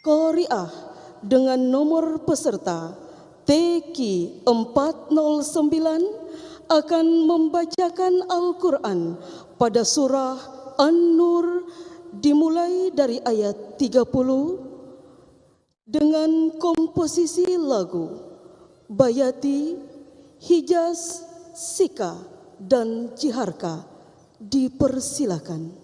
Qari'ah dengan nomor peserta TQ 409 akan membacakan Al-Quran pada surah An-Nur dimulai dari ayat 30 dengan komposisi lagu Bayati, Hijaz, Sika, dan Ciharka. Dipersilakan.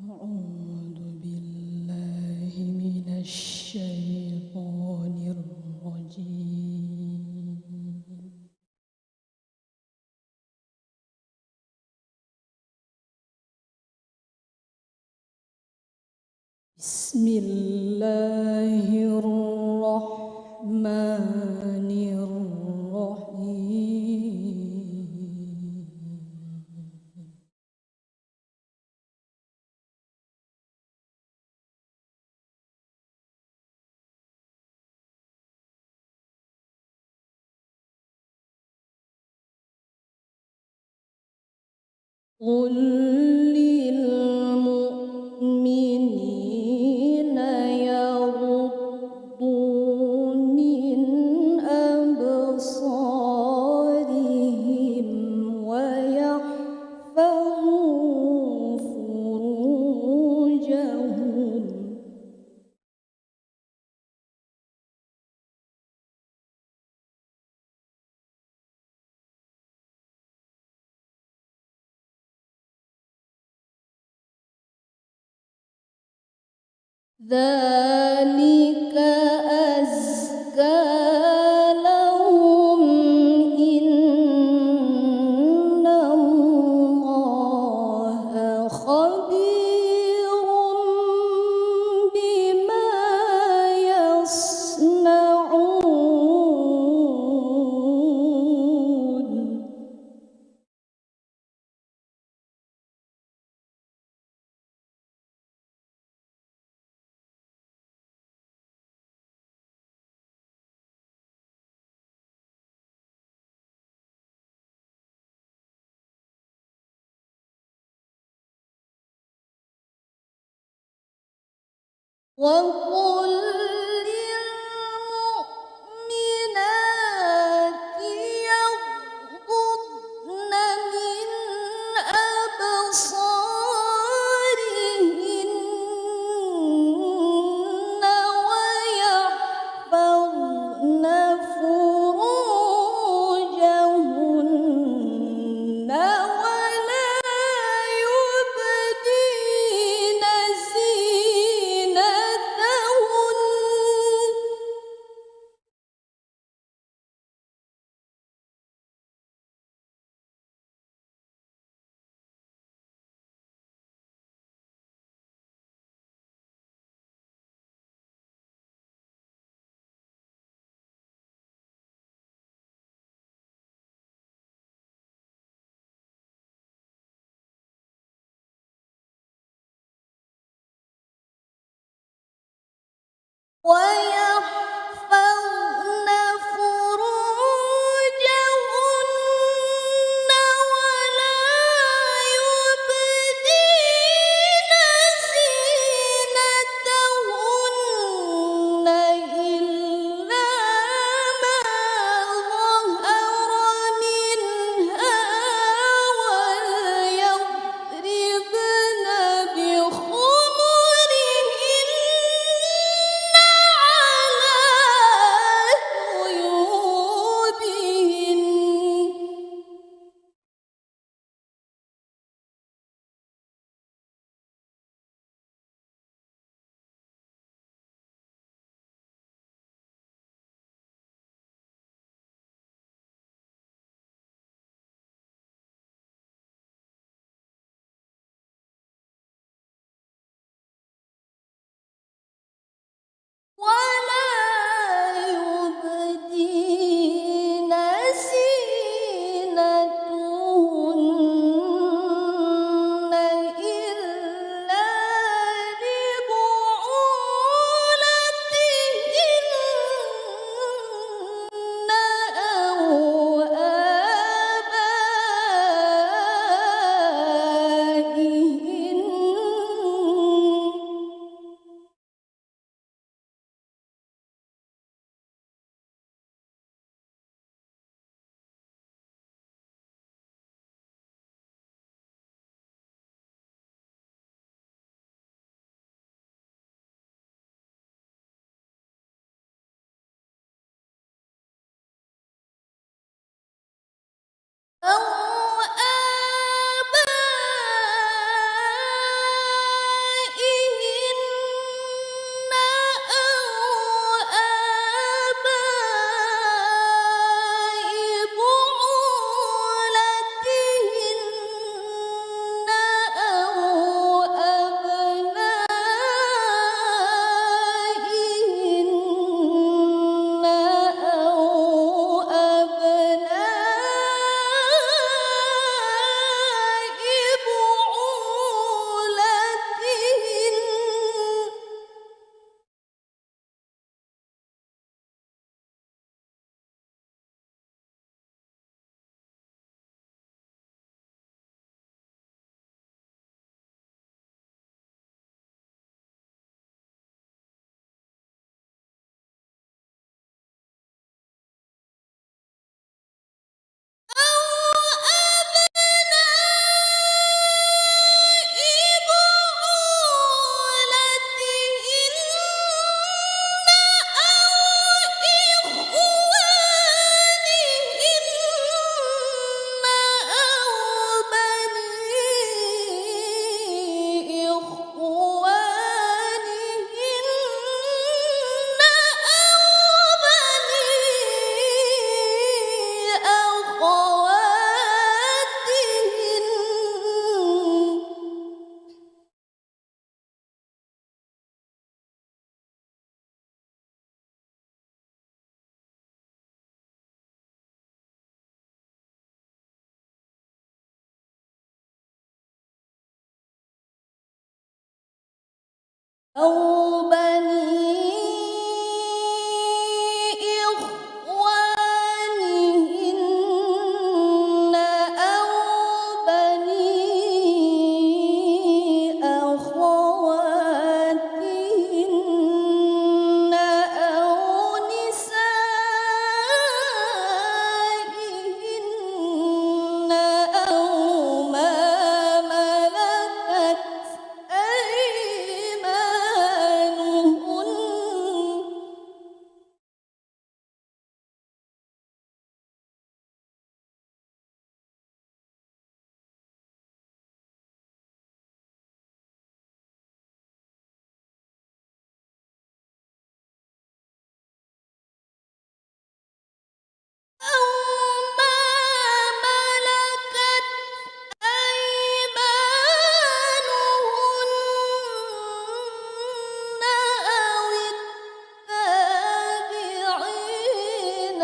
أعوذ بالله من الشيطان الرجيم. بسم الله الرحمن الرحيم. قل للمؤمنين يغضوا من أبصارهم ويحفظوا فروجهم. ذلك أزكى لهم إن الله خبير بما يصنعون. وقل للمؤمنات يغضضن من أبصارهن ويحفظن فروجهن ولا يبدين زينتهن ويحفظن فروجهن ولا يبدين زينتهن إلا ما ظهر منها وليضربن بخمرهن أو آبائهن أو آباء بعولتهن أو أبنائهن أو أبناء بعولتهن أو بني إخوانهن أو بني أخواتهن أو نسائهن أو ما ملكت أيمانهن أو ما ملكت أيمانهن أو التابعين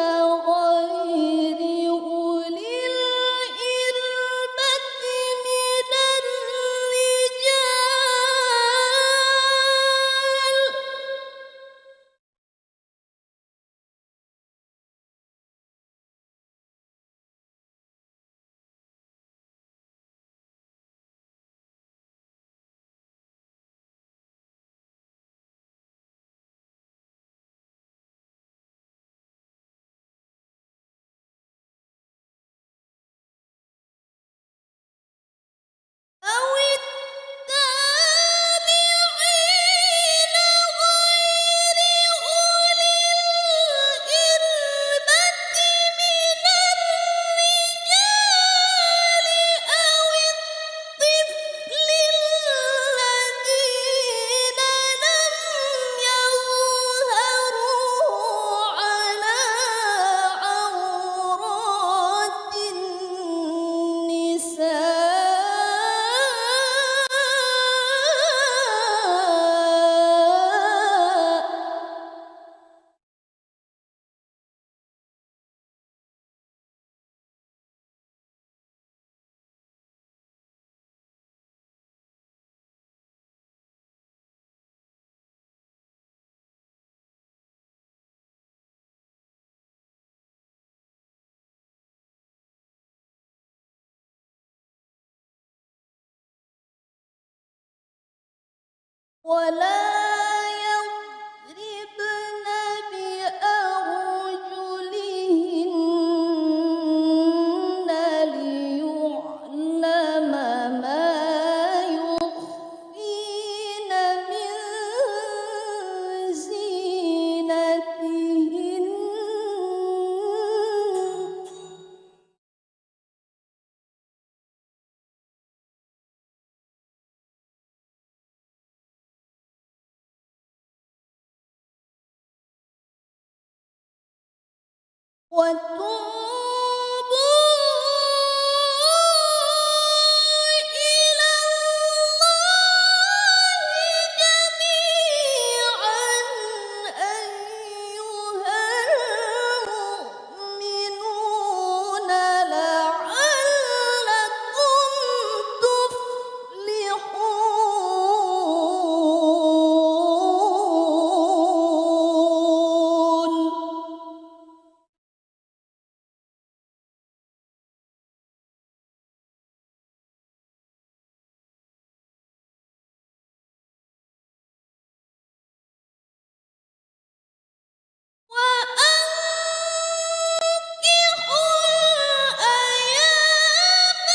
غير أولي الإربة من الرجال أو التابعين غير أولي الإربة من الرجال أو الطفل الذين لم يظهروا على عورات النساء ولا إلى الله جميعا أيها المؤمنون لعلكم تفلحون. وأنكحوا الأيام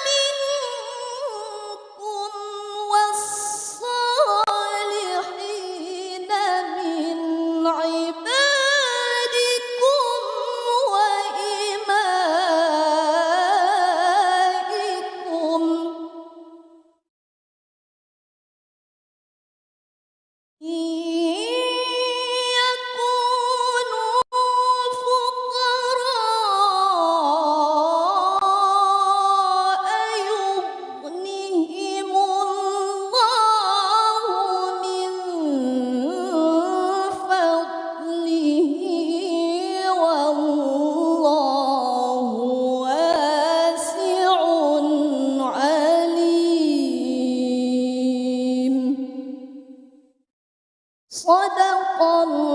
منكم والصالحين من عبادكم وإمائكم إن يكونوا فقراء يغنهم الله من فضله والله واسع عليم. صدق الله